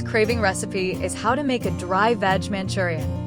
Today's craving recipe is how to make a dry veg Manchurian.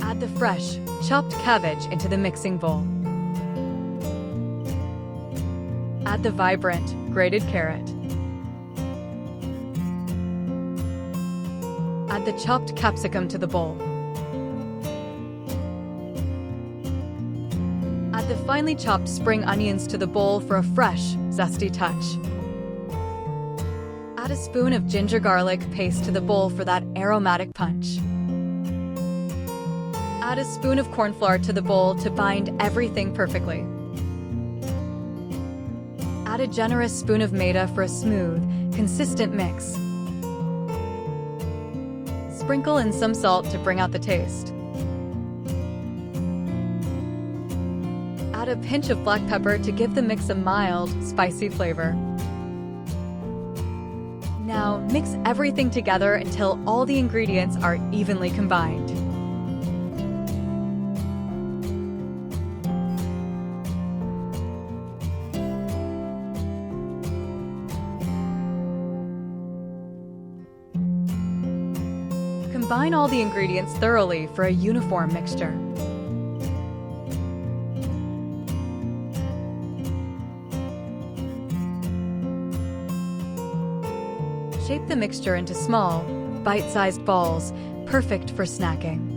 Add the fresh, chopped cabbage into the mixing bowl. Add the vibrant, grated carrot. Add the chopped capsicum to the bowl. Add the finely chopped spring onions to the bowl for a fresh, zesty touch. Add a spoon of ginger garlic paste to the bowl for that aromatic punch. Add a spoon of corn flour to the bowl to bind everything perfectly. Add a generous spoon of maida for a smooth, consistent mix. Sprinkle in some salt to bring out the taste. Add a pinch of black pepper to give the mix a mild, spicy flavor. Now mix everything together until all the ingredients are evenly combined. Combine all the ingredients thoroughly for a uniform mixture. Shape the mixture into small, bite-sized balls, perfect for snacking.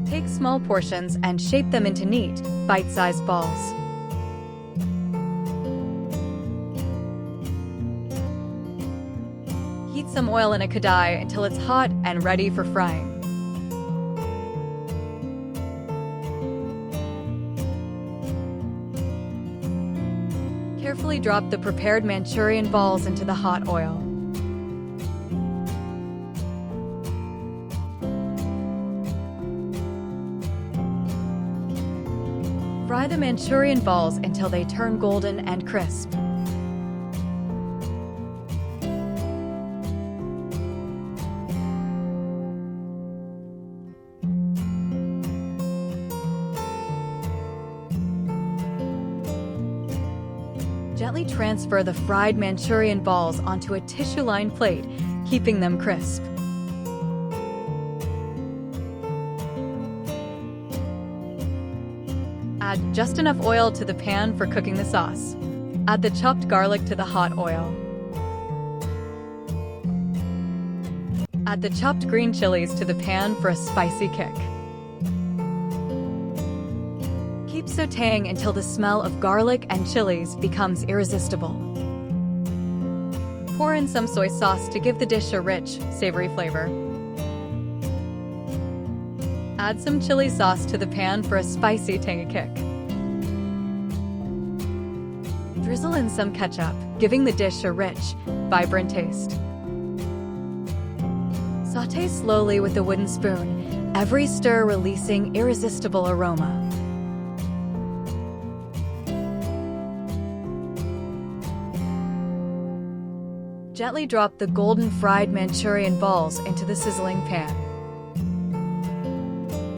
Take small portions and shape them into neat, bite-sized balls. Heat some oil in a kadai until it's hot and ready for frying. Carefully drop the prepared Manchurian balls into the hot oil. Fry the Manchurian balls until they turn golden and crisp. Gently transfer the fried Manchurian balls onto a tissue-lined plate, keeping them crisp. Add just enough oil to the pan for cooking the sauce. Add the chopped garlic to the hot oil. Add the chopped green chilies to the pan for a spicy kick. Keep sautéing until the smell of garlic and chilies becomes irresistible. Pour in some soy sauce to give the dish a rich, savory flavor. Add some chili sauce to the pan for a spicy, tangy kick. Drizzle in some ketchup, giving the dish a rich, vibrant taste. Sauté slowly with a wooden spoon, every stir releasing irresistible aroma. Gently drop the golden fried Manchurian balls into the sizzling pan.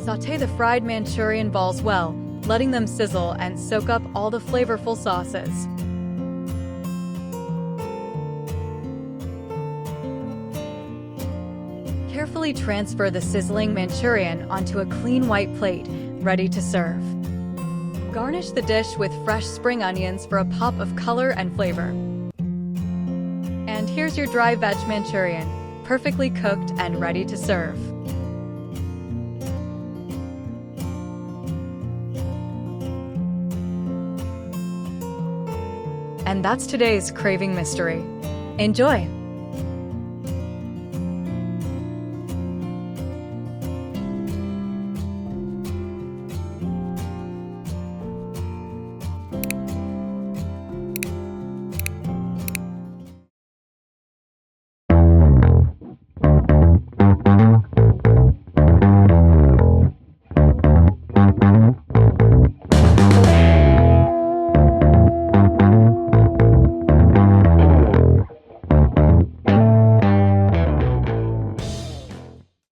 Sauté the fried Manchurian balls well, letting them sizzle and soak up all the flavorful sauces. Carefully transfer the sizzling Manchurian onto a clean white plate, ready to serve. Garnish the dish with fresh spring onions for a pop of color and flavor. And here's your dry veg Manchurian, perfectly cooked and ready to serve. And that's today's craving mystery. Enjoy!